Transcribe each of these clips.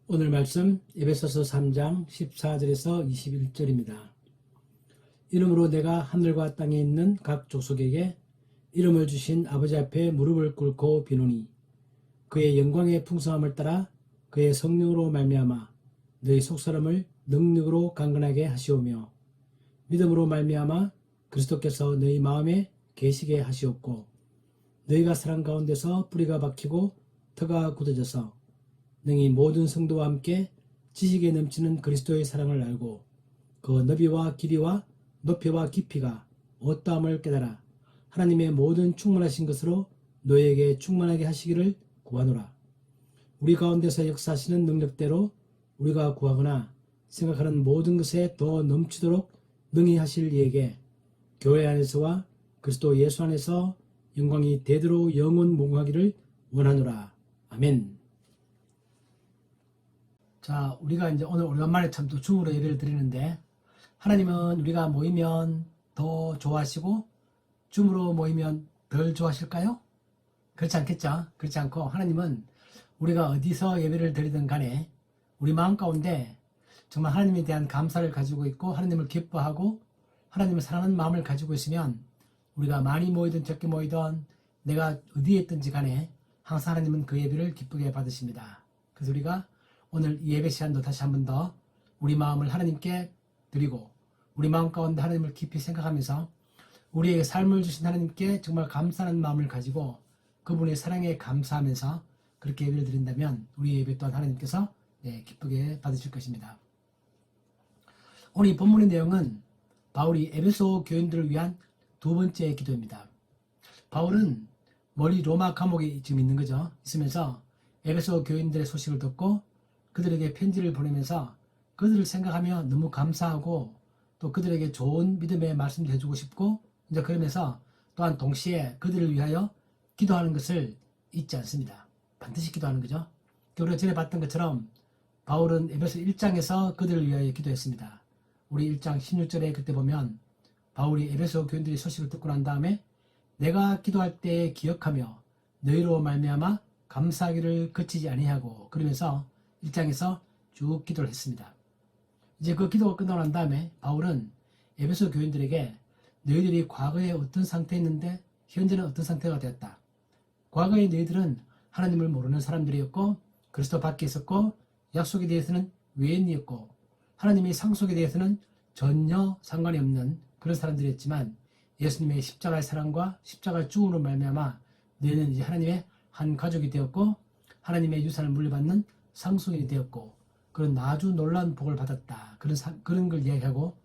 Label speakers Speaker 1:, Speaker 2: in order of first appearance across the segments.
Speaker 1: 오늘 말씀 에베소서 3장 14절에서 21절입니다. 이러므로 내가 하늘과 땅에 있는 각 족속에게 이름을 주신 아버지 앞에 무릎을 꿇고 비노니 그의 영광의 풍성함을 따라 그의 성령으로 말미암아 너희 속사람을 능력으로 강건하게 하시오며 믿음으로 말미암아 그리스도께서 너희 마음에 계시게 하시옵고 너희가 사랑 가운데서 뿌리가 박히고 터가 굳어져서 능히 모든 성도와 함께 지식에 넘치는 그리스도의 사랑을 알고 그 너비와 길이와 높이와 깊이가 어떠함을 깨달아 하나님의 모든 충만하신 것으로 너희에게 충만하게 하시기를 구하노라. 우리 가운데서 역사하시는 능력대로 우리가 구하거나 생각하는 모든 것에 더 넘치도록 능히 하실 이에게 교회 안에서와 그리스도 예수 안에서 영광이 대대로 영원 무궁하기를 원하노라. 아멘. 자, 우리가 이제 오늘 오랜만에 참 또 줌으로 예배를 드리는데, 하나님은 우리가 모이면 더 좋아하시고 줌으로 모이면 덜 좋아하실까요? 그렇지 않겠죠? 그렇지 않고 하나님은 우리가 어디서 예배를 드리든 간에 우리 마음 가운데 정말 하나님에 대한 감사를 가지고 있고 하나님을 기뻐하고 하나님을 사랑하는 마음을 가지고 있으면 우리가 많이 모이든 적게 모이든 내가 어디에 있든지 간에 항상 하나님은 그 예배를 기쁘게 받으십니다. 그래서 우리가 오늘 이 예배 시간도 다시 한 번 더 우리 마음을 하나님께 드리고 우리 마음 가운데 하나님을 깊이 생각하면서 우리에게 삶을 주신 하나님께 정말 감사하는 마음을 가지고 그분의 사랑에 감사하면서 그렇게 예배를 드린다면 우리 예배 또한 하나님께서 기쁘게 받으실 것입니다. 오늘 이 본문의 내용은 바울이 에베소 교인들을 위한 두 번째 기도입니다. 바울은 멀리 로마 감옥에 지금 있는 거죠. 있으면서 에베소 교인들의 소식을 듣고 그들에게 편지를 보내면서 그들을 생각하며 너무 감사하고 또 그들에게 좋은 믿음의 말씀도 해주고 싶고 이제 그러면서 또한 동시에 그들을 위하여 기도하는 것을 잊지 않습니다. 반드시 기도하는 거죠. 우리가 전에 봤던 것처럼 바울은 에베소 1장에서 그들을 위하여 기도했습니다. 우리 1장 16절에 그때 보면 바울이 에베소 교인들의 소식을 듣고 난 다음에 내가 기도할 때 기억하며 너희로 말미암아 감사하기를 그치지 아니하고 그러면서 1장에서 쭉 기도를 했습니다. 이제 그 기도가 끝나고 난 다음에 바울은 에베소 교인들에게 너희들이 과거에 어떤 상태였는데 현재는 어떤 상태가 되었다. 과거에 너희들은 하나님을 모르는 사람들이었고 그리스도 밖에 있었고 약속에 대해서는 외인이었고 하나님의 상속에 대해서는 전혀 상관이 없는 그런 사람들이었지만 예수님의 십자가의 사랑과 십자가의 죽음으로 말미암아 너희는 이제 하나님의 한 가족이 되었고 하나님의 유산을 물려받는 상속인이 되었고 그런 아주 놀라운 복을 받았다. 그런 걸 이야기하고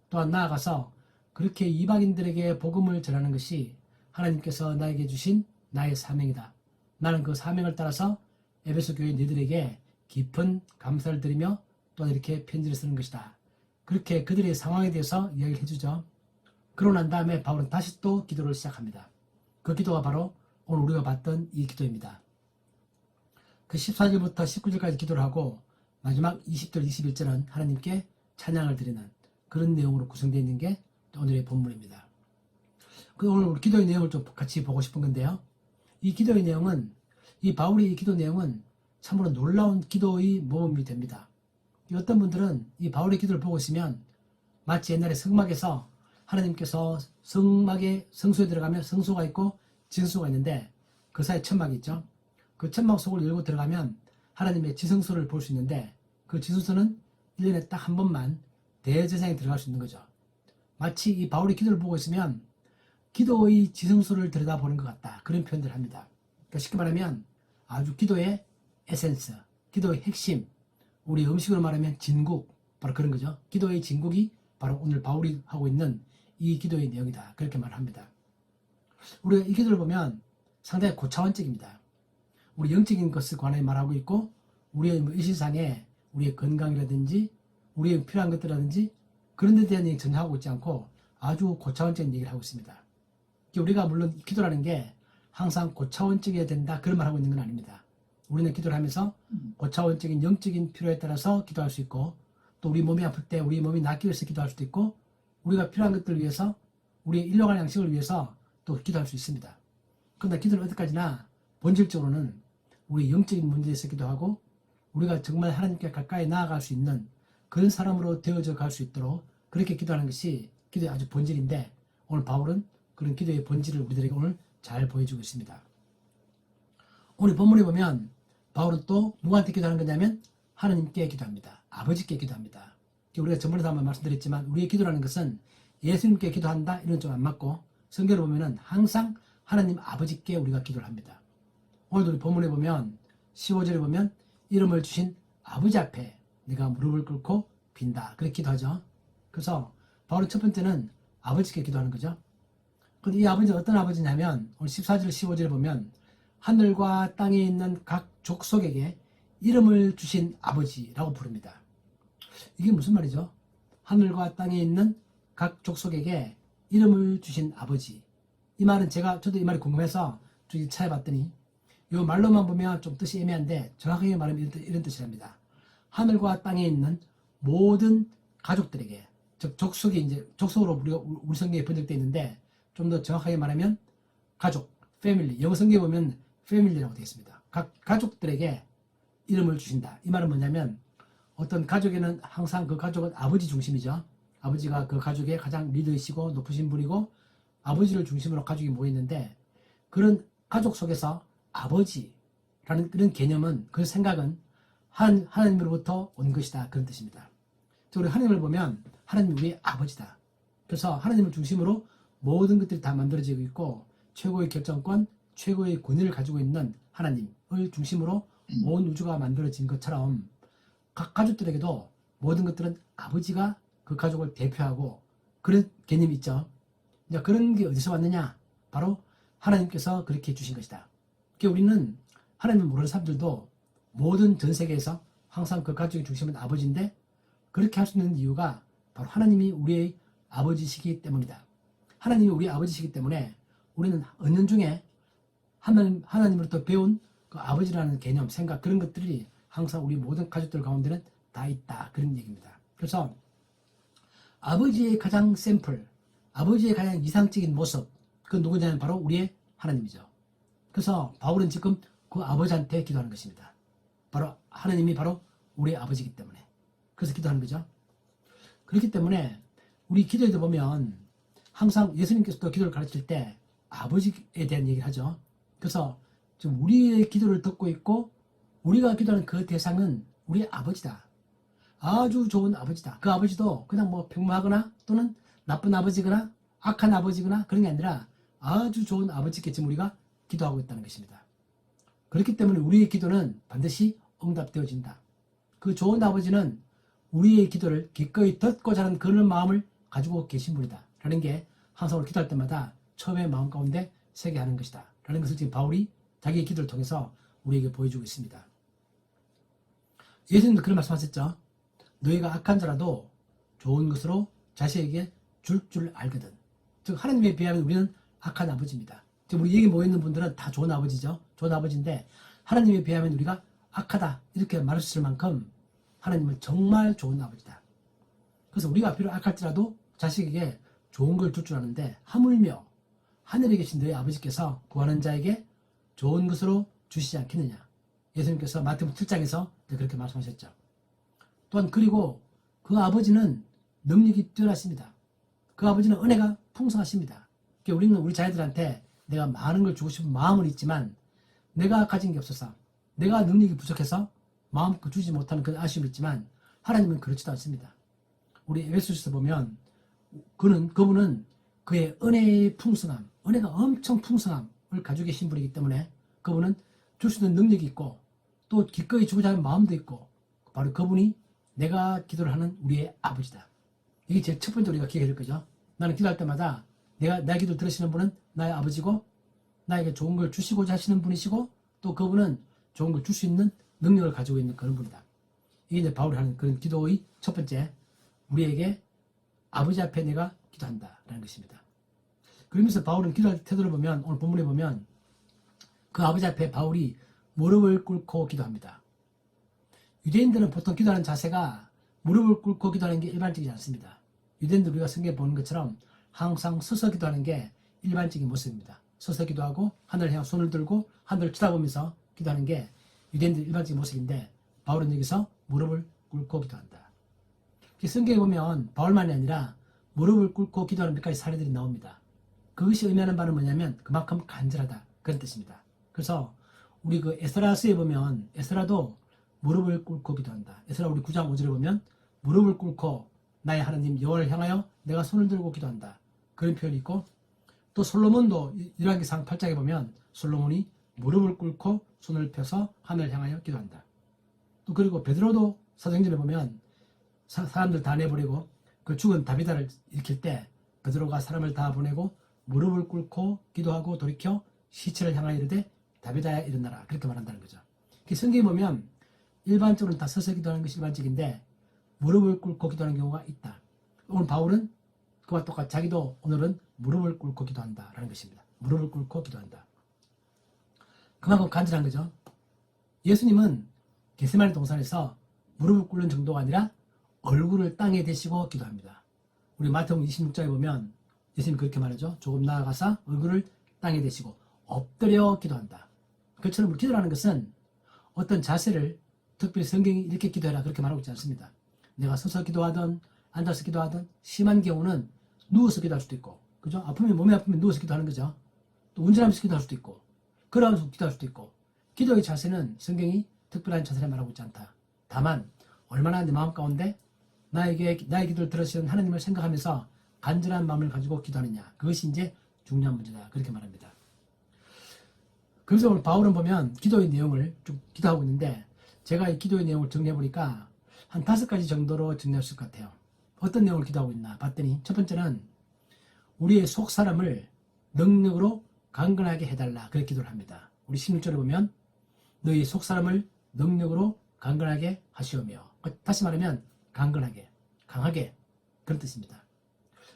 Speaker 1: 또한 나아가서 그렇게 이방인들에게 복음을 전하는 것이 하나님께서 나에게 주신 나의 사명이다. 나는 그 사명을 따라서 에베소 교회 너희들에게 깊은 감사를 드리며 또한 이렇게 편지를 쓰는 것이다. 그렇게 그들의 상황에 대해서 이야기를 해주죠. 그러고 난 다음에 바울은 다시 또 기도를 시작합니다. 그 기도가 바로 오늘 우리가 봤던 이 기도입니다. 그 14절부터 19절까지 기도를 하고 마지막 20절, 21절은 하나님께 찬양을 드리는 그런 내용으로 구성되어 있는 게 오늘의 본문입니다. 오늘 우리 기도의 내용을 좀 같이 보고 싶은 건데요. 이 기도의 내용은 이 바울의 이 기도 내용은 참으로 놀라운 기도의 모범이 됩니다. 어떤 분들은 이 바울의 기도를 보고 있으면 마치 옛날에 성막에서 하나님께서 성소에 들어가면 성소가 있고 진수가 있는데 그 사이에 천막이 있죠. 그 천막 속을 열고 들어가면 하나님의 지성소를 볼 수 있는데 그 지성소는 1년에 딱 한 번만 대제사장이 들어갈 수 있는 거죠. 마치 이 바울의 기도를 보고 있으면 기도의 지성소를 들여다보는 것 같다. 그런 표현들을 합니다. 그러니까 쉽게 말하면 아주 기도의 에센스, 기도의 핵심, 우리 음식으로 말하면 진국, 바로 그런 거죠. 기도의 진국이 바로 오늘 바울이 하고 있는 이 기도의 내용이다. 그렇게 말합니다. 우리가 이 기도를 보면 상당히 고차원적입니다. 우리 영적인 것을 관해 말하고 있고 우리의 의식상에 우리의 건강이라든지 우리의 필요한 것들이라든지 그런 데 대한 얘기 전혀 하고 있지 않고 아주 고차원적인 얘기를 하고 있습니다. 우리가 물론 기도라는 게 항상 고차원적이어야 된다 그런 말 하고 있는 건 아닙니다. 우리는 기도를 하면서 고차원적인 영적인 필요에 따라서 기도할 수 있고 또 우리 몸이 아플 때 우리 몸이 낫기 위해서 기도할 수도 있고 우리가 필요한 것들을 위해서 우리의 일용할 양식을 위해서 또 기도할 수 있습니다. 그런데 기도는 어디까지나 본질적으로는 우리 영적인 문제에 있기도 하고 우리가 정말 하나님께 가까이 나아갈 수 있는 그런 사람으로 되어져 갈 수 있도록 그렇게 기도하는 것이 기도의 아주 본질인데, 오늘 바울은 그런 기도의 본질을 우리들에게 오늘 잘 보여주고 있습니다. 오늘 본문에 보면 바울은 또 누구한테 기도하는 거냐면 하나님께 기도합니다. 아버지께 기도합니다. 우리가 전번에도 한번 말씀드렸지만 우리의 기도라는 것은 예수님께 기도한다 이런 좀 안 맞고, 성경을 보면은 항상 하나님 아버지께 우리가 기도를 합니다. 오늘도 우리 본문에 보면 15절에 보면 이름을 주신 아버지 앞에 내가 무릎을 꿇고 빈다 그렇게 기도하죠. 그래서 바울은 첫 번째는 아버지께 기도하는 거죠. 그런데 이 아버지는 어떤 아버지냐면 오늘 14절 15절에 보면 하늘과 땅에 있는 각 족속에게 이름을 주신 아버지라고 부릅니다. 이게 무슨 말이죠? 하늘과 땅에 있는 각 족속에게 이름을 주신 아버지. 이 말은 저도 이 말이 궁금해서 좀 찾아봤더니 이 말로만 보면 좀 뜻이 애매한데 정확하게 말하면 이런 뜻이랍니다. 하늘과 땅에 있는 모든 가족들에게, 즉 족속이 이제 족속으로 우리 성경에 번역되어 있는데 좀 더 정확하게 말하면 가족, 패밀리. 영어 성경에 보면 패밀리라고 되어 있습니다. 각 가족들에게 이름을 주신다. 이 말은 뭐냐면 어떤 가족에는 항상 그 가족은 아버지 중심이죠. 아버지가 그 가족의 가장 리더이시고 높으신 분이고 아버지를 중심으로 가족이 모이는데, 그런 가족 속에서 아버지라는 그런 개념은, 그 생각은 하나님으로부터 온 것이다 그런 뜻입니다. 우리 하나님을 보면 하나님이 우리의 아버지다. 그래서 하나님을 중심으로 모든 것들이 다 만들어지고 있고 최고의 결정권, 최고의 권위를 가지고 있는 하나님을 중심으로 온 우주가 만들어진 것처럼 각 가족들에게도 모든 것들은 아버지가 그 가족을 대표하고 그런 개념이 있죠. 이제 그런 게 어디서 왔느냐? 바로 하나님께서 그렇게 해주신 것이다. 그러니까 우리는 하나님을 모르는 사람들도 모든 전 세계에서 항상 그 가족의 중심은 아버지인데, 그렇게 할 수 있는 이유가 바로 하나님이 우리의 아버지시기 때문이다. 하나님이 우리의 아버지시기 때문에 우리는 은연중에 하나님으로부터 배운 그 아버지라는 개념, 생각, 그런 것들이 항상 우리 모든 가족들 가운데는 다 있다 그런 얘기입니다. 그래서 아버지의 가장 샘플, 아버지의 가장 이상적인 모습, 그건 누구냐면 바로 우리의 하나님이죠. 그래서 바울은 지금 그 아버지한테 기도하는 것입니다. 바로 하나님이 바로 우리의 아버지이기 때문에 그래서 기도하는 거죠. 그렇기 때문에 우리 기도에도 보면 항상 예수님께서도 기도를 가르칠 때 아버지에 대한 얘기를 하죠. 그래서 지금 우리의 기도를 듣고 있고 우리가 기도하는 그 대상은 우리의 아버지다. 아주 좋은 아버지다. 그 아버지도 그냥 뭐 평범하거나 또는 나쁜 아버지거나 악한 아버지거나 그런 게 아니라 아주 좋은 아버지께 지금 우리가 기도하고 있다는 것입니다. 그렇기 때문에 우리의 기도는 반드시 응답되어진다. 그 좋은 아버지는 우리의 기도를 기꺼이 듣고자 하는 그런 마음을 가지고 계신 분이다 라는 게 항상 우리 기도할 때마다 처음에 마음 가운데 새게 하는 것이다 라는 것을 지금 바울이 자기의 기도를 통해서 우리에게 보여주고 있습니다. 예수님도 그런 말씀하셨죠. 너희가 악한 자라도 좋은 것으로 자식에게 줄 알거든. 즉 하나님에 비하면 우리는 악한 아버지입니다. 지금 우리 여기 모여있는 분들은 다 좋은 아버지죠. 좋은 아버지인데 하나님에 비하면 우리가 악하다 이렇게 말할 수 있을 만큼 하나님은 정말 좋은 아버지다. 그래서 우리가 비록 악할지라도 자식에게 좋은 걸 줄 줄 아는데 하물며 하늘에 계신 너희 아버지께서 구하는 자에게 좋은 것으로 주시지 않겠느냐. 예수님께서 마태복음 7장에서 그렇게 말씀하셨죠. 또한 그리고 그 아버지는 능력이 뛰어나십니다. 그 아버지는 은혜가 풍성하십니다. 그러니까 우리는 우리 자녀들한테 내가 많은 걸 주고 싶은 마음은 있지만 내가 가진 게 없어서 내가 능력이 부족해서 마음껏 주지 못하는 그런 아쉬움이 있지만 하나님은 그렇지도 않습니다. 우리 에베소서에서 보면 그분은 그의 은혜의 풍성함, 은혜가 엄청 풍성함을 가지고 계신 분이기 때문에 그분은 줄 수 있는 능력이 있고 또 기꺼이 주고자 하는 마음도 있고 바로 그분이 내가 기도를 하는 우리의 아버지다. 이게 제일 첫 번째 우리가 기억해야 될 거죠. 나는 기도할 때마다 내 기도 들으시는 분은 나의 아버지고 나에게 좋은 걸 주시고자 하시는 분이시고 또 그분은 좋은 걸 줄 수 있는 능력을 가지고 있는 그런 분이다. 이게 이제 바울이 하는 그런 기도의 첫 번째, 우리에게 아버지 앞에 내가 기도한다 라는 것입니다. 그러면서 바울은 기도할 태도를 보면 오늘 본문에 보면 그 아버지 앞에 바울이 무릎을 꿇고 기도합니다. 유대인들은 보통 기도하는 자세가 무릎을 꿇고 기도하는 게 일반적이지 않습니다. 유대인들 우리가 성경에 보는 것처럼 항상 서서 기도하는 게 일반적인 모습입니다. 서서 기도하고 하늘을 향해 손을 들고 하늘을 쳐다보면서 기도하는 게 유대인들 일반적인 모습인데 바울은 여기서 무릎을 꿇고 기도한다. 성경에 보면 바울만이 아니라 무릎을 꿇고 기도하는 몇 가지 사례들이 나옵니다. 그것이 의미하는 바는 뭐냐면 그만큼 간절하다 그런 뜻입니다. 그래서 우리 그 에스라서에 보면 에스라도 무릎을 꿇고 기도한다. 에스라 우리 9장 5절에 보면 무릎을 꿇고 나의 하나님 여호와를 향하여 내가 손을 들고 기도한다. 그런 표현이 있고 또 솔로몬도 열왕기상 8장에 보면 솔로몬이 무릎을 꿇고 손을 펴서 하늘을 향하여 기도한다. 또 그리고 베드로도 사도행전에 보면 사람들 다 내보내고 그 죽은 다비다를 일으킬 때 베드로가 사람을 다 보내고 무릎을 꿇고 기도하고 돌이켜 시체를 향하여 이르되 다비다야 일어나라 그렇게 말한다는 거죠. 성경에 보면 일반적으로는 다 서서 기도하는 것이 일반적인데 무릎을 꿇고 기도하는 경우가 있다. 오늘 바울은 그와 똑같이 자기도 오늘은 무릎을 꿇고 기도한다라는 것입니다. 무릎을 꿇고 기도한다. 그만큼 간절한 거죠. 예수님은 겟세마네 동산에서 무릎을 꿇는 정도가 아니라 얼굴을 땅에 대시고 기도합니다. 우리 마태복음 26장에 보면 예수님이 그렇게 말하죠. 조금 나아가서 얼굴을 땅에 대시고 엎드려 기도한다. 그처럼 우리 기도라는 것은 어떤 자세를 특별히 성경이 이렇게 기도해라 그렇게 말하고 있지 않습니다. 내가 서서 기도하든 앉아서 기도하든 심한 경우는 누워서 기도할 수도 있고 그죠? 몸이 아프면 누워서 기도하는 거죠. 또 운전하면서 기도할 수도 있고 걸어가면서 기도할 수도 있고 기도의 자세는 성경이 특별한 자세를 말하고 있지 않다. 다만 얼마나 내 마음 가운데 나의 기도를 들으시는 하나님을 생각하면서 간절한 마음을 가지고 기도하느냐 그것이 이제 중요한 문제다 그렇게 말합니다. 그래서 오늘 바울은 보면 기도의 내용을 좀 기도하고 있는데 제가 이 기도의 내용을 정리해보니까 한 5가지 정도로 정리할 수 있을 것 같아요. 어떤 내용을 기도하고 있나 봤더니 첫 번째는 우리의 속 사람을 능력으로 강건하게 해달라 그렇게 기도를 합니다. 우리 16절에 보면 너희 속 사람을 능력으로 강건하게 하시오며 다시 말하면 강건하게 강하게 그런 뜻입니다.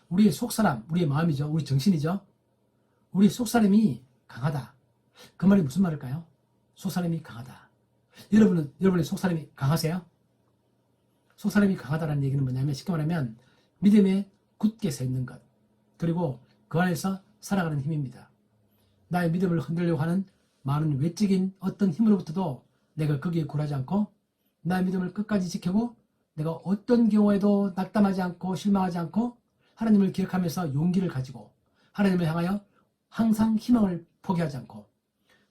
Speaker 1: 우리의 속 사람 우리의 마음이죠. 우리 정신이죠. 우리 속 사람이 강하다. 그 말이 무슨 말일까요? 속 사람이 강하다. 여러분의 속 사람이 강하세요? 속 사람이 강하다는 얘기는 뭐냐면 쉽게 말하면 믿음에 굳게 서 있는 것 그리고 그 안에서 살아가는 힘입니다. 나의 믿음을 흔들려고 하는 많은 외적인 어떤 힘으로부터도 내가 거기에 굴하지 않고 나의 믿음을 끝까지 지키고 내가 어떤 경우에도 낙담하지 않고 실망하지 않고 하나님을 기억하면서 용기를 가지고 하나님을 향하여 항상 희망을 포기하지 않고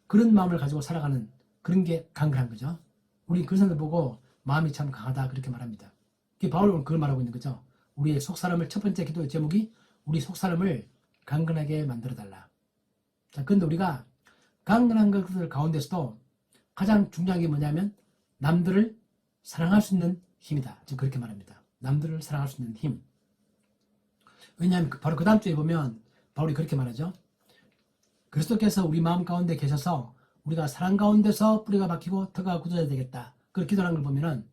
Speaker 1: 그런 마음을 가지고 살아가는 그런 게 강건한 거죠. 우리 그런 사람들 보고 마음이 참 강하다 그렇게 말합니다. 바울은 그걸 말하고 있는 거죠. 우리의 속사람을 첫 번째 기도의 제목이 우리 속사람을 강건하게 만들어달라. 자, 그런데 우리가 강건한 것들 가운데서도 가장 중요한 게 뭐냐면 남들을 사랑할 수 있는 힘이다. 지금 그렇게 말합니다. 남들을 사랑할 수 있는 힘. 왜냐하면 바로 그 다음 주에 보면 바울이 그렇게 말하죠. 그리스도께서 우리 마음 가운데 계셔서 우리가 사랑 가운데서 뿌리가 박히고 터가 굳어야 되겠다. 그렇게 기도하는 걸 보면은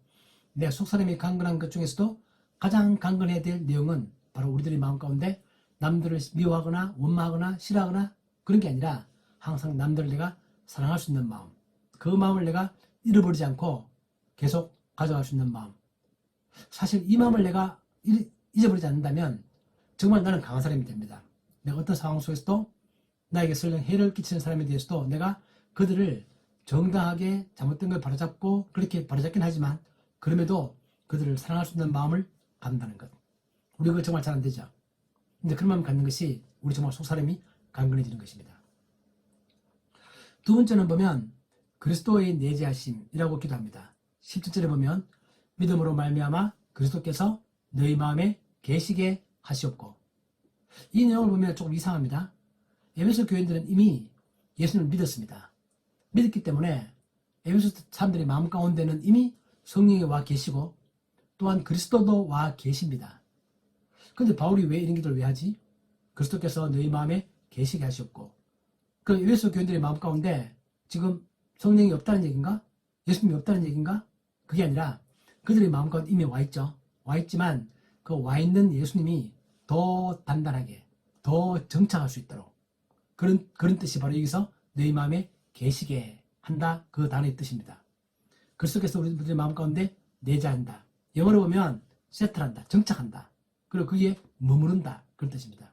Speaker 1: 내 속사람이 강건한 것 중에서도 가장 강건해야 될 내용은 바로 우리들의 마음 가운데 남들을 미워하거나 원망하거나 싫어하거나 그런 게 아니라 항상 남들을 내가 사랑할 수 있는 마음. 그 마음을 내가 잃어버리지 않고 계속 가져갈 수 있는 마음. 사실 이 마음을 내가 잊어버리지 않는다면 정말 나는 강한 사람이 됩니다. 내가 어떤 상황 속에서도 나에게 설령 해를 끼치는 사람에 대해서도 내가 그들을 정당하게 잘못된 걸 바로잡고 그렇게 바로잡긴 하지만 그럼에도 그들을 사랑할 수 있는 마음을 갖는다는 것. 우리 그거 정말 잘 안 되죠. 근데 그런 마음을 갖는 것이 우리 정말 속사람이 강건해지는 것입니다. 두 번째는 보면 그리스도의 내재하심이라고 기도합니다. 17절에 보면 믿음으로 말미암아 그리스도께서 너희 마음에 계시게 하시옵고 이 내용을 보면 조금 이상합니다. 에베소 교인들은 이미 예수님을 믿었습니다. 믿었기 때문에 에베소 사람들의 마음 가운데는 이미 성령이 와 계시고 또한 그리스도도 와 계십니다. 그런데 바울이 왜 이런 기도를 왜 하지? 그리스도께서 너희 마음에 계시게 하시옵고 그 에베소 교인들의 마음 가운데 지금 성령이 없다는 얘기인가? 예수님이 없다는 얘기인가? 그게 아니라 그들의 마음 가운데 이미 와 있죠. 와 있지만 그 와 있는 예수님이 더 단단하게 더 정착할 수 있도록 그런 뜻이 바로 여기서 너희 마음에 계시게 한다 그 단어의 뜻입니다. 그리스도께서 우리들의 마음 가운데 내재한다. 영어로 보면 세틀한다, 정착한다. 그리고 거기에 머무른다 그런 뜻입니다.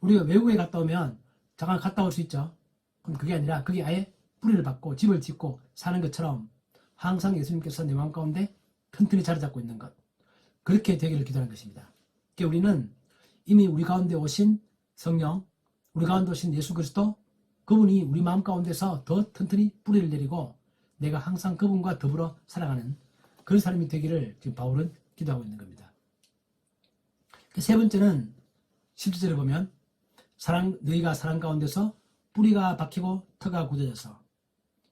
Speaker 1: 우리가 외국에 갔다 오면 잠깐 갔다 올 수 있죠. 그럼 그게 아니라 그게 아예 뿌리를 받고 집을 짓고 사는 것처럼 항상 예수님께서 내 마음 가운데 튼튼히 자리 잡고 있는 것. 그렇게 되기를 기도하는 것입니다. 그러니까 우리는 이미 우리 가운데 오신 성령, 우리 가운데 오신 예수 그리스도, 그분이 우리 마음 가운데서 더 튼튼히 뿌리를 내리고 내가 항상 그분과 더불어 살아가는 그런 사람이 되기를 지금 바울은 기도하고 있는 겁니다. 세 번째는 10절에 보면 너희가 사랑 가운데서 뿌리가 박히고 터가 굳어져서,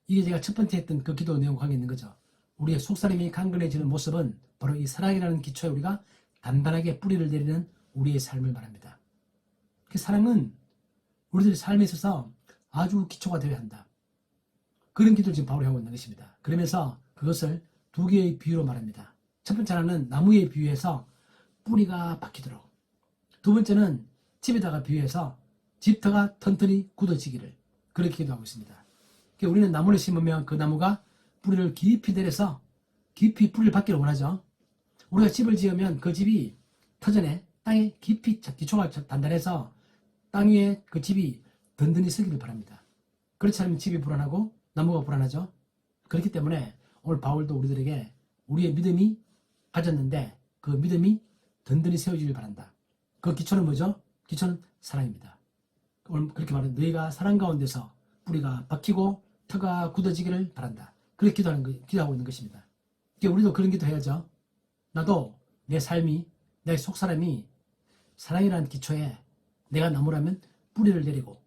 Speaker 1: 이게 제가 첫 번째 했던 그 기도 내용과 관계 있는 거죠. 우리의 속사람이 강건해지는 모습은 바로 이 사랑이라는 기초에 우리가 단단하게 뿌리를 내리는 우리의 삶을 말합니다. 그 사랑은 우리들의 삶에 있어서 아주 기초가 되어야 한다. 그런 기도를 지금 바울이 하고 있는 것입니다. 그러면서 그것을 두 개의 비유로 말합니다. 첫 번째 하나는 나무에 비유해서 뿌리가 박히도록, 두 번째는 집에다가 비유해서 집터가 튼튼히 굳어지기를, 그렇게 기도하고 있습니다. 그러니까 우리는 나무를 심으면 그 나무가 뿌리를 깊이 내려서 깊이 뿌리를 받기를 원하죠. 우리가 집을 지으면 그 집이 터전에 땅에 깊이 기초가 단단해서 땅 위에 그 집이 든든히 서기를 바랍니다. 그렇지 않으면 집이 불안하고 나무가 불안하죠. 그렇기 때문에 오늘 바울도 우리들에게 우리의 믿음이 가졌는데 그 믿음이 든든히 세워지길 바란다. 그 기초는 뭐죠? 기초는 사랑입니다. 오늘 그렇게 말하는, 너희가 사랑 가운데서 뿌리가 박히고 터가 굳어지기를 바란다. 그렇게 기도하고 있는 것입니다. 그러니까 우리도 그런 기도 해야죠. 나도 내 삶이, 내 속사람이 사랑이라는 기초에 내가 나무라면 뿌리를 내리고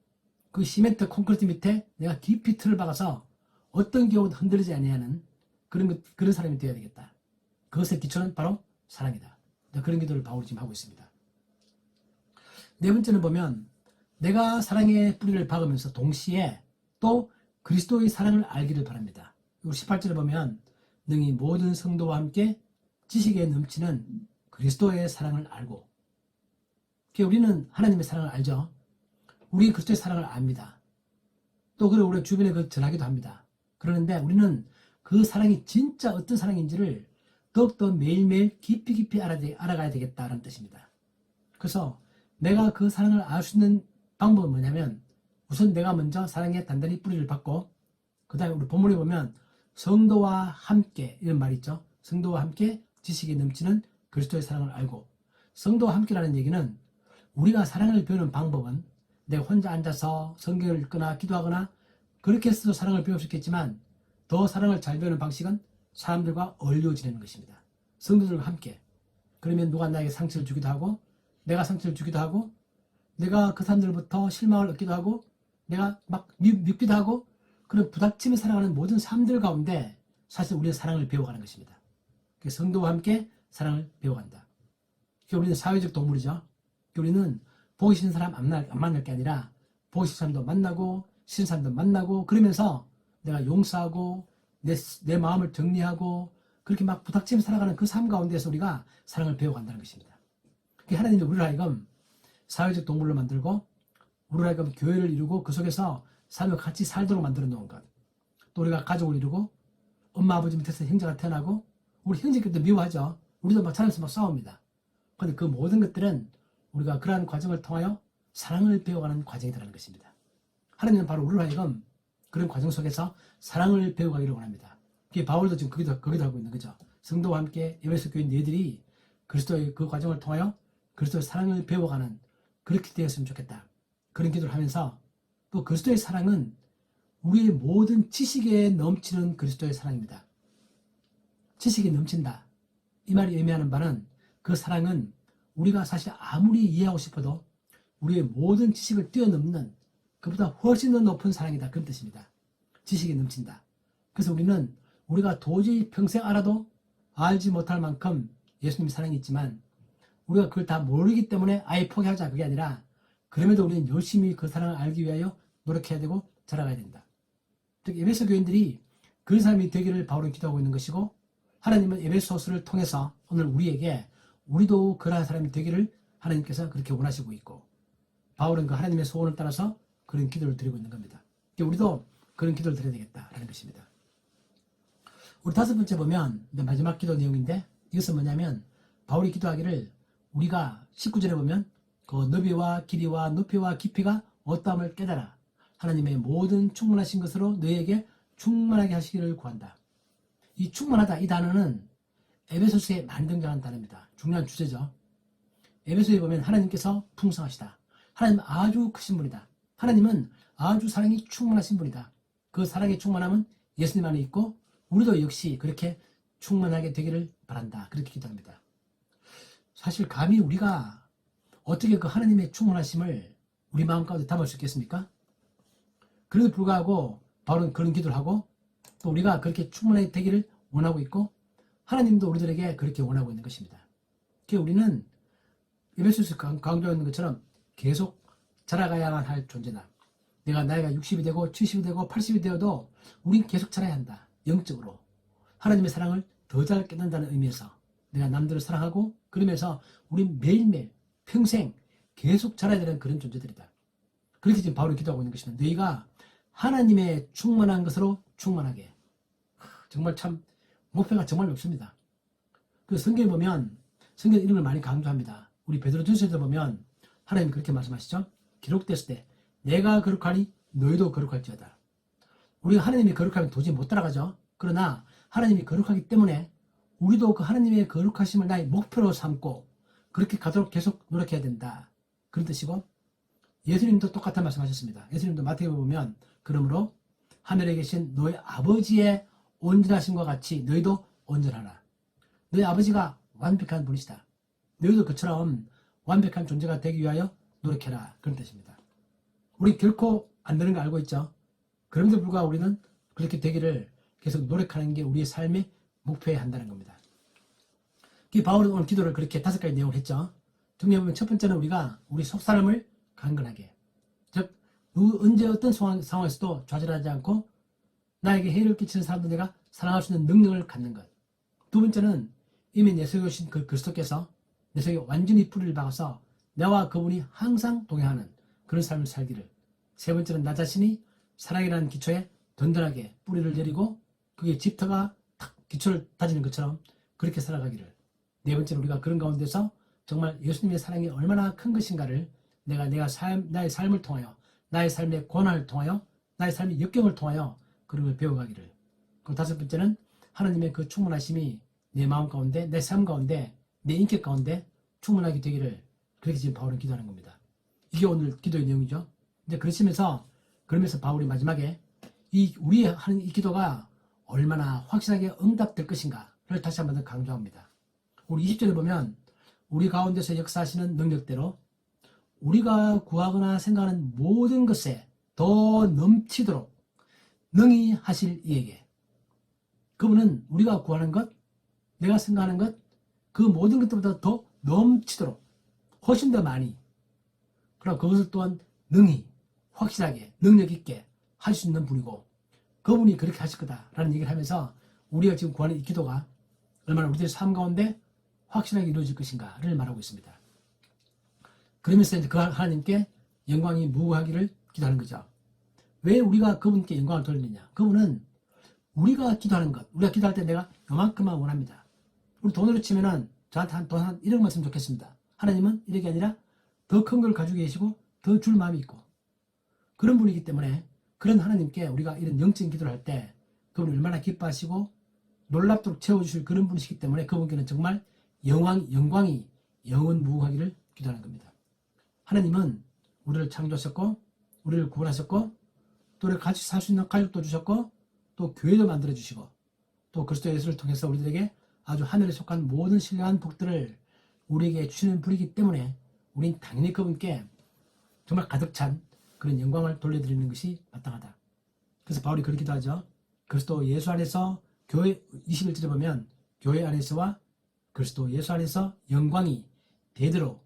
Speaker 1: 그 시멘트 콘크리트 밑에 내가 깊이 틀을 박아서 어떤 경우도 흔들리지 아니하는 그런 사람이 되어야 되겠다. 그것의 기초는 바로 사랑이다. 그런 기도를 바울이 지금 하고 있습니다. 네 번째는 보면 내가 사랑의 뿌리를 박으면서 동시에 또 그리스도의 사랑을 알기를 바랍니다. 18절에 보면 능히 모든 성도와 함께 지식에 넘치는 그리스도의 사랑을 알고, 우리는 하나님의 사랑을 알죠. 우리 그리스도의 사랑을 압니다. 또 그리고 우리 주변에 그 전하기도 합니다. 그러는데 우리는 그 사랑이 진짜 어떤 사랑인지를 더욱더 매일매일 깊이 알아가야 되겠다는 뜻입니다. 그래서 내가 그 사랑을 알 수 있는 방법은 뭐냐면, 우선 내가 먼저 사랑에 단단히 뿌리를 받고, 그 다음에 우리 본문에 보면 성도와 함께 이런 말이 있죠. 성도와 함께 지식이 넘치는 그리스도의 사랑을 알고, 성도와 함께라는 얘기는 우리가 사랑을 배우는 방법은 내가 혼자 앉아서 성경을 읽거나 기도하거나 그렇게 해서도 사랑을 배울 수 있겠지만, 더 사랑을 잘 배우는 방식은 사람들과 어울려 지내는 것입니다. 성도들과 함께. 그러면 누가 나에게 상처를 주기도 하고, 내가 상처를 주기도 하고, 내가 그 사람들부터 실망을 얻기도 하고, 내가 막 밉기도 하고, 그런 부닥치며 살아가는 모든 삶들 가운데 사실 우리는 사랑을 배워가는 것입니다. 성도와 함께 사랑을 배워간다. 우리는 사회적 동물이죠. 우리는 보기 싫은 사람 안 만날 게 아니라 보기 싫은 사람도 만나고 싫은 사람도 만나고, 그러면서 내가 용서하고 내 마음을 정리하고 그렇게 막 부닥치며 살아가는 그 삶 가운데서 우리가 사랑을 배워간다는 것입니다. 하나님이 우리를 하여금 사회적 동물로 만들고 우리를 하여금 교회를 이루고 그 속에서 삶을 같이 살도록 만들어 놓은 것, 또 우리가 가족을 이루고 엄마 아버지 밑에서 형제가 태어나고, 우리 형제끼리도 미워하죠. 우리도 막 자면서 막 싸웁니다. 그런데 그 모든 것들은 우리가 그러한 과정을 통하여 사랑을 배워가는 과정이라는 것입니다. 하나님은 바로 우리를 하여금 그런 과정 속에서 사랑을 배워가기를 원합니다. 그게 바울도 지금 거기도 하고 있는 거죠. 성도와 함께 에베소 교인 너희들이 그리스도의 그 과정을 통하여 그리스도의 사랑을 배워가는, 그렇게 되었으면 좋겠다. 그런 기도를 하면서, 또 그리스도의 사랑은 우리의 모든 지식에 넘치는 그리스도의 사랑입니다. 지식이 넘친다. 이 말이 의미하는 바는 그 사랑은 우리가 사실 아무리 이해하고 싶어도 우리의 모든 지식을 뛰어넘는, 그보다 훨씬 더 높은 사랑이다. 그런 뜻입니다. 지식이 넘친다. 그래서 우리는 우리가 도저히 평생 알아도 알지 못할 만큼 예수님의 사랑이 있지만, 우리가 그걸 다 모르기 때문에 아예 포기하자, 그게 아니라 그럼에도 우리는 열심히 그 사랑을 알기 위하여 노력해야 되고 자라가야 된다. 즉 에베소 교인들이 그런 사람이 되기를 바울은 기도하고 있는 것이고, 하나님은 에베소서를 통해서 오늘 우리도 그러한 사람이 되기를 하나님께서 그렇게 원하시고 있고, 바울은 그 하나님의 소원을 따라서 그런 기도를 드리고 있는 겁니다. 우리도 그런 기도를 드려야 되겠다라는 것입니다. 우리 다섯 번째 보면 마지막 기도 내용인데, 이것은 뭐냐면 바울이 기도하기를 우리가 19절에 보면 그 너비와 길이와 높이와 깊이가 어떠함을 깨달아 하나님의 모든 충만하신 것으로 너희에게 충만하게 하시기를 구한다. 이 충만하다 이 단어는 에베소서에 많이 등장하는 단어입니다. 중요한 주제죠. 에베소에 보면 하나님께서 풍성하시다. 하나님 아주 크신 분이다. 하나님은 아주 사랑이 충만하신 분이다. 그 사랑의 충만함은 예수님 안에 있고 우리도 역시 그렇게 충만하게 되기를 바란다. 그렇게 기도합니다. 사실 감히 우리가 어떻게 그 하나님의 충만하심을 우리 마음 가운데 담을 수 있겠습니까? 그래도 불구하고 바울은 그런 기도를 하고 또 우리가 그렇게 충만하게 되기를 원하고 있고 하나님도 우리들에게 그렇게 원하고 있는 것입니다. 그래서 우리는 에베소서 강조하는 것처럼 계속 자라가야만 할 존재다. 내가 나이가 60이 되고 70이 되고 80이 되어도 우린 계속 자라야 한다. 영적으로. 하나님의 사랑을 더 잘 깨닫는다는 의미에서 내가 남들을 사랑하고 그러면서 우린 매일매일 평생 계속 자라야 되는 그런 존재들이다. 그렇게 지금 바울이 기도하고 있는 것입니다. 너희가 하나님의 충만한 것으로 충만하게. 정말 참 목표가 정말 높습니다. 그 성경에 보면 성경 이런 걸 많이 강조합니다. 우리 베드로전서에 보면 하나님이 그렇게 말씀하시죠. 기록됐을 때 내가 거룩하니 너희도 거룩할지어다. 우리가 하나님이 거룩하면 도저히 못 따라가죠. 그러나 하나님이 거룩하기 때문에 우리도 그 하나님의 거룩하심을 나의 목표로 삼고 그렇게 가도록 계속 노력해야 된다. 그런 뜻이고 예수님도 똑같은 말씀하셨습니다. 예수님도 마태복음 보면 그러므로 하늘에 계신 너희 아버지의 온전하심과 같이 너희도 온전하라. 너희 아버지가 완벽한 분이시다. 너희도 그처럼 완벽한 존재가 되기 위하여 노력해라. 그런 뜻입니다. 우리 결코 안 되는 거 알고 있죠. 그럼에도 불구하고 우리는 그렇게 되기를 계속 노력하는 게 우리의 삶의 목표여야 한다는 겁니다. 바울은 오늘 기도를 그렇게 5가지 내용을 했죠. 정리해보면 첫 번째는 우리가 우리 속사람을 강건하게, 즉 언제 어떤 상황에서도 좌절하지 않고 나에게 해를 끼치는 사람도 내가 사랑할 수 있는 능력을 갖는 것. 두 번째는 이미 내 속에 오신 그 그리스도께서 내 속에 완전히 뿌리를 박아서 나와 그분이 항상 동행하는 그런 삶을 살기를. 세 번째는 나 자신이 사랑이라는 기초에 든든하게 뿌리를 내리고 그게 집터가 탁 기초를 다지는 것처럼 그렇게 살아가기를. 네 번째는 우리가 그런 가운데서 정말 예수님의 사랑이 얼마나 큰 것인가를 나의 삶을 통하여 나의 삶의 고난을 통하여 나의 삶의 역경을 통하여 그런 걸 배워가기를. 그리고 다섯 번째는 하나님의 그 충만하심이 내 마음 가운데 내 삶 가운데 내 인격 가운데 충만하게 되기를. 그렇게 지금 바울은 기도하는 겁니다. 이게 오늘 기도의 내용이죠. 근데 그러면서 바울이 마지막에 우리의 하는 이 기도가 얼마나 확실하게 응답될 것인가를 다시 한번 더 강조합니다. 우리 20절에 보면 우리 가운데서 역사하시는 능력대로 우리가 구하거나 생각하는 모든 것에 더 넘치도록 능히 하실 이에게. 그분은 우리가 구하는 것, 내가 생각하는 것, 그 모든 것들보다 더 넘치도록 훨씬 더 많이, 그럼 그것을 또한 능히 확실하게 능력 있게 할 수 있는 분이고 그분이 그렇게 하실 거다라는 얘기를 하면서 우리가 지금 구하는 이 기도가 얼마나 우리들의 삶 가운데 확실하게 이루어질 것인가를 말하고 있습니다. 그러면서 이제 그 하나님께 영광이 무궁하기를 기도하는 거죠. 왜 우리가 그분께 영광을 돌리느냐? 그분은 우리가 기도하는 것, 우리가 기도할 때 내가 요만큼만 원합니다. 우리 돈으로 치면은 저한테 돈 한 1억만 쓰면 좋겠습니다. 하나님은 이렇게 아니라 더 큰 걸 가지고 계시고 더 줄 마음이 있고 그런 분이기 때문에 그런 하나님께 우리가 이런 영적인 기도를 할 때 그분이 얼마나 기뻐하시고 놀랍도록 채워주실 그런 분이시기 때문에 그분께는 정말 영광이 영원 무궁하기를 기도하는 겁니다. 하나님은 우리를 창조하셨고 우리를 구원하셨고 또 우리를 같이 살 수 있는 가족도 주셨고 또 교회도 만들어주시고 또 그리스도 예수를 통해서 우리들에게 아주 하늘에 속한 모든 신령한 복들을 우리에게 주시는 분이기 때문에 우린 당연히 그분께 정말 가득 찬 그런 영광을 돌려드리는 것이 마땅하다. 그래서 바울이 그렇기도 하죠. 그리스도 예수 안에서 교회 21절에 보면 교회 안에서와 그리스도 예수 안에서 영광이 대대로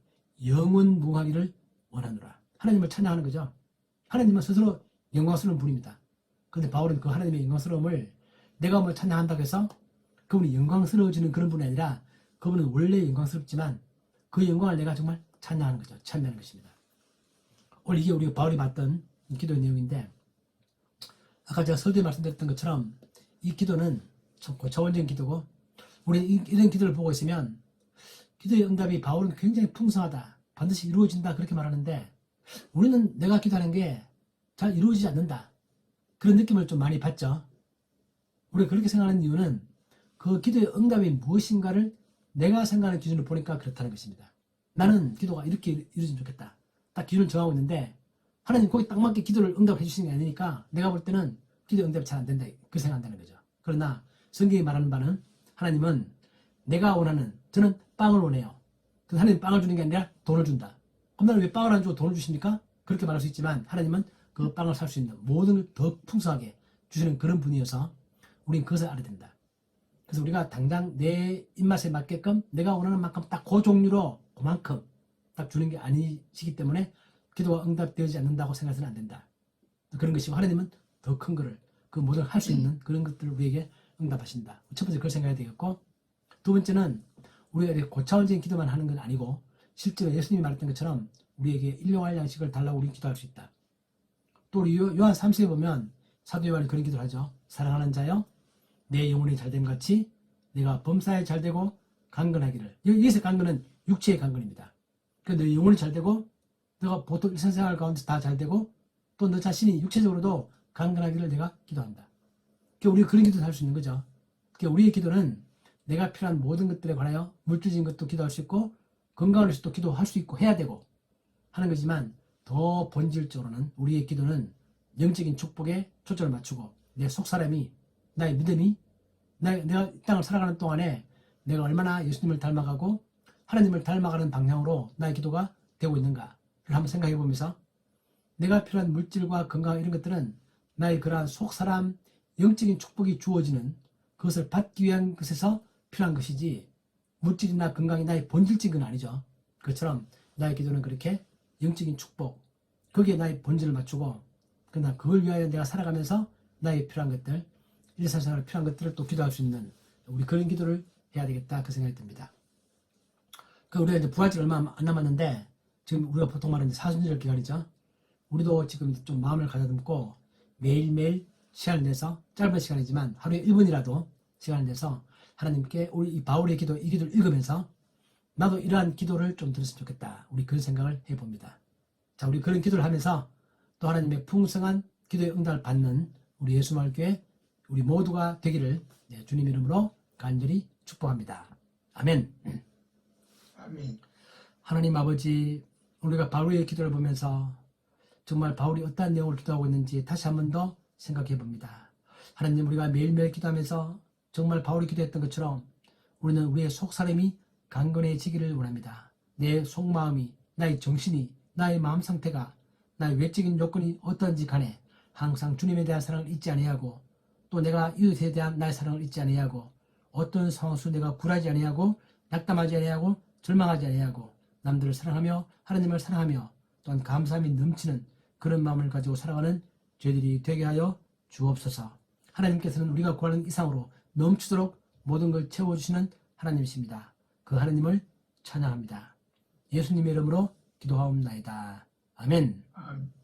Speaker 1: 영원 무궁하기를 원하노라. 하나님을 찬양하는 거죠. 하나님은 스스로 영광스러운 분입니다. 그런데 바울은 그 하나님의 영광스러움을 내가 뭘 찬양한다고 해서 그분이 영광스러워지는 그런 분이 아니라 그분은 원래 영광스럽지만 그 영광을 내가 정말 찬양하는 거죠. 찬양하는 것입니다. 오늘 이게 우리가 바울이 봤던 기도의 내용인데 아까 제가 설교에 말씀드렸던 것처럼 이 기도는 참 고차원적인 기도고 우리는 이런 기도를 보고 있으면 기도의 응답이 바울은 굉장히 풍성하다. 반드시 이루어진다. 그렇게 말하는데 우리는 내가 기도하는 게 잘 이루어지지 않는다. 그런 느낌을 좀 많이 받죠. 우리가 그렇게 생각하는 이유는 그 기도의 응답이 무엇인가를 내가 생각하는 기준으로 보니까 그렇다는 것입니다. 나는 기도가 이렇게 이루어지면 좋겠다. 딱 기준을 정하고 있는데 하나님 거기 딱 맞게 기도를 응답해 주시는 게 아니니까 내가 볼 때는 기도 응답이 잘 안 된다. 그렇게 생각한다는 거죠. 그러나 성경이 말하는 바는 하나님은 내가 원하는, 저는 빵을 원해요. 그래서 하나님 빵을 주는 게 아니라 돈을 준다. 그럼 나는 왜 빵을 안 주고 돈을 주십니까? 그렇게 말할 수 있지만 하나님은 그 빵을 살 수 있는 모든 걸 더 풍성하게 주시는 그런 분이어서 우린 그것을 알아야 된다. 그래서 우리가 당장 내 입맛에 맞게끔 내가 원하는 만큼 딱 그 종류로 그만큼 딱 주는 게 아니시기 때문에 기도가 응답되지 않는다고 생각해서는 안 된다. 그런 것이고 하나님은 더 큰 거를 그 모든 할 수 있는 그런 것들을 우리에게 응답하신다. 첫 번째 그걸 생각해야 되겠고, 두 번째는 우리가 이렇게 고차원적인 기도만 하는 건 아니고 실제로 예수님이 말했던 것처럼 우리에게 일용할 양식을 달라고 우리 기도할 수 있다. 또 우리 요한 3세에 보면 사도 요한이 그런 기도를 하죠. 사랑하는 자여 내 영혼이 잘됨 같이 내가 범사에 잘되고 강건하기를. 여기서 강건은 육체의 강건입니다. 그러니까 내 영혼이 잘되고 너가 보통 일상생활 가운데서 다 잘되고 또 너 자신이 육체적으로도 강건하기를 내가 기도한다. 그러니까 우리가 그런 기도를 할 수 있는 거죠. 그러니까 우리의 기도는 내가 필요한 모든 것들에 관하여 물질적인 것도 기도할 수 있고 건강을 위해서도 기도할 수 있고 해야 되고 하는 거지만 더 본질적으로는 우리의 기도는 영적인 축복에 초점을 맞추고 내 속사람이 나의 믿음이 내가 이 땅을 살아가는 동안에 내가 얼마나 예수님을 닮아가고 하나님을 닮아가는 방향으로 나의 기도가 되고 있는가를 한번 생각해 보면서 내가 필요한 물질과 건강 이런 것들은 나의 그러한 속사람 영적인 축복이 주어지는 그것을 받기 위한 것에서 필요한 것이지 물질이나 건강이 나의 본질적인 건 아니죠. 그것처럼 나의 기도는 그렇게 영적인 축복 거기에 나의 본질을 맞추고 그러나 그걸 위하여 내가 살아가면서 나의 필요한 것들 일상생활에 필요한 것들을 또 기도할 수 있는 우리 그런 기도를 해야 되겠다 그 생각이 듭니다. 그 우리가 이제 부활절 얼마 안 남았는데 지금 우리가 보통 말하는 사순절 기간이죠. 우리도 지금 좀 마음을 가다듬고 매일매일 시간을 내서 짧은 시간이지만 하루에 1분이라도 시간을 내서 하나님께 우리 이 바울의 기도 이 기도를 읽으면서 나도 이러한 기도를 좀 들었으면 좋겠다. 우리 그런 생각을 해봅니다. 자, 우리 그런 기도를 하면서 또 하나님의 풍성한 기도의 응답을 받는 우리 예수마을교회 우리 모두가 되기를 주님 이름으로 간절히 축복합니다. 아멘.
Speaker 2: 아멘.
Speaker 1: 하나님 아버지, 우리가 바울의 기도를 보면서 정말 바울이 어떠한 내용을 기도하고 있는지 다시 한 번 더 생각해 봅니다. 하나님, 우리가 매일매일 기도하면서 정말 바울이 기도했던 것처럼 우리는 우리의 속사람이 강건해지기를 원합니다. 내 속마음이, 나의 정신이, 나의 마음 상태가, 나의 외적인 요건이 어떤지 간에 항상 주님에 대한 사랑을 잊지 아니하고 또 내가 이웃에 대한 나의 사랑을 잊지 아니하고 어떤 상황에서 내가 굴하지 아니하고 낙담하지 아니하고 절망하지 아니하고 남들을 사랑하며 하나님을 사랑하며 또한 감사함이 넘치는 그런 마음을 가지고 살아가는 저희들이 되게 하여 주옵소서. 하나님께서는 우리가 구하는 이상으로 넘치도록 모든 걸 채워주시는 하나님이십니다. 그 하나님을 찬양합니다. 예수님의 이름으로 기도하옵나이다. 아멘.
Speaker 2: 아멘.